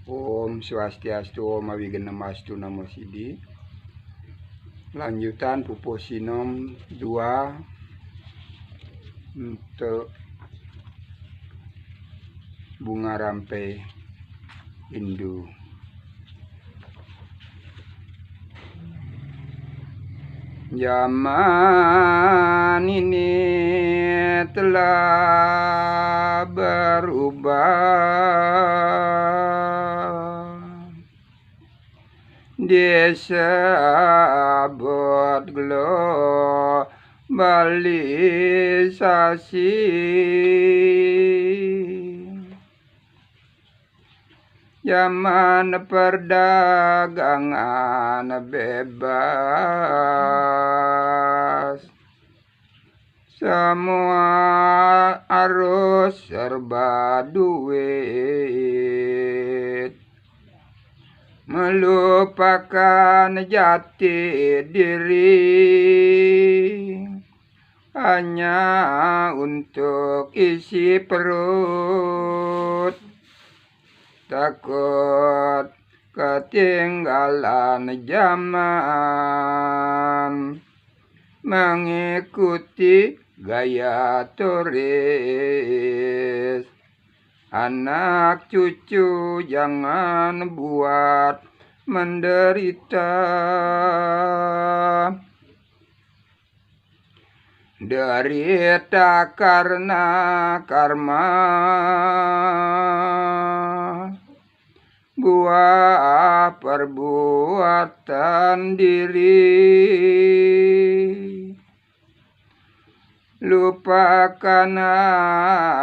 Om Swastiastu, Om Awigenamastu, Namo Sidi. Lanjutan Pupusinom 2 untuk bunga rampai Hindu. Zaman ini telah berubah, disebut globalisasi. Zaman perdagangan bebas, semua harus serba duit, melupakan jati diri hanya untuk isi perut. Takut ketinggalan zaman, mengikuti gaya turis. Anak cucu jangan buat menderita, derita karena karma. Buah perbuatan diri, lupakan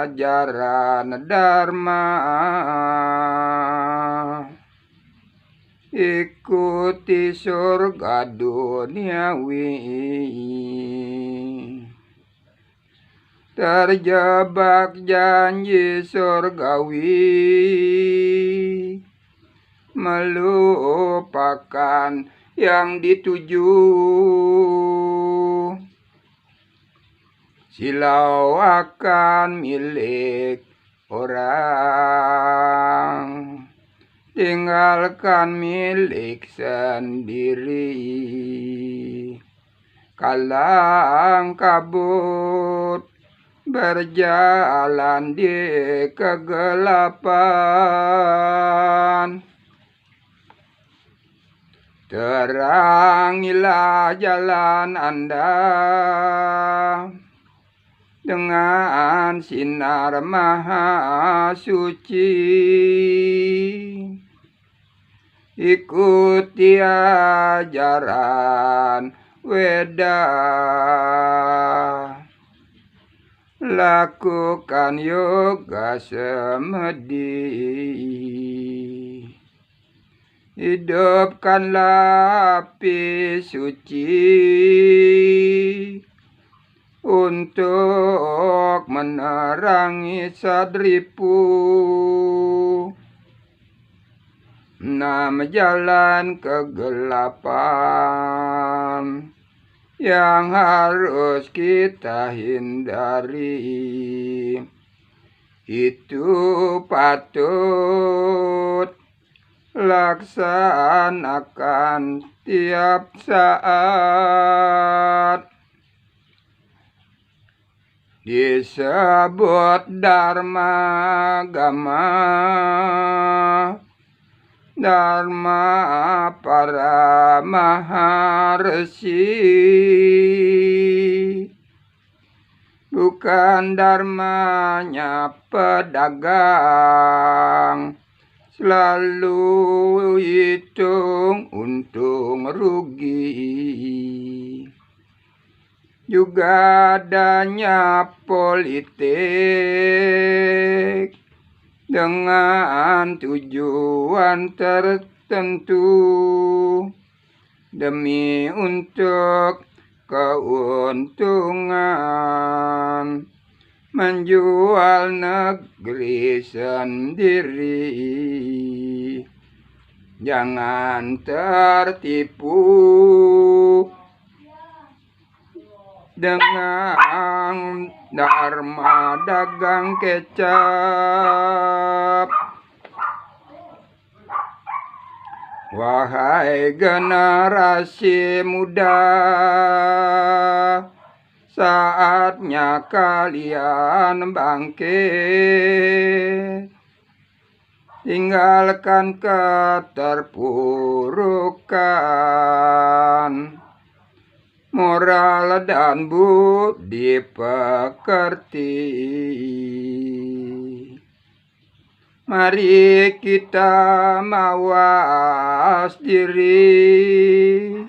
ajaran dharma, ikuti surga duniawi. Terjebak janji surgawi, melupakan yang dituju. Silau akan milik orang, tinggalkan milik sendiri. Kalang kabut berjalan di kegelapan, terangilah jalan Anda dengan sinar maha suci. Ikuti ajaran Weda, lakukan yoga semedi, hidupkanlah api suci untuk menerangi sadripu. 6 jalan kegelapan yang harus kita hindari. Itu patut laksanakan tiap saat. Disebut Dharma Agama, Dharma para maharesi, bukan dharmanya pedagang, selalu hitung untung rugi. Juga adanya politik dengan tujuan tertentu, demi untuk keuntungan, menjual negeri sendiri. Jangan tertipu dengan dharma dagang kecap. Wahai generasi muda, saatnya kalian bangkit, tinggalkan keterpurukan, moral dan budi pekerti. Mari kita mawas diri,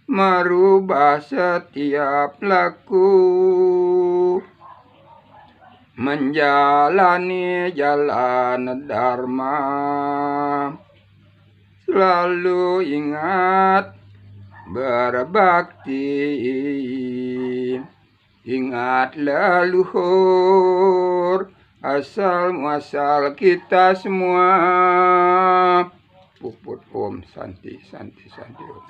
merubah setiap laku, menjalani jalan dharma. Selalu ingat berbakti, ingat leluhur, asal muasal kita semua. Puput Om, Santi, Santi, Santi Om.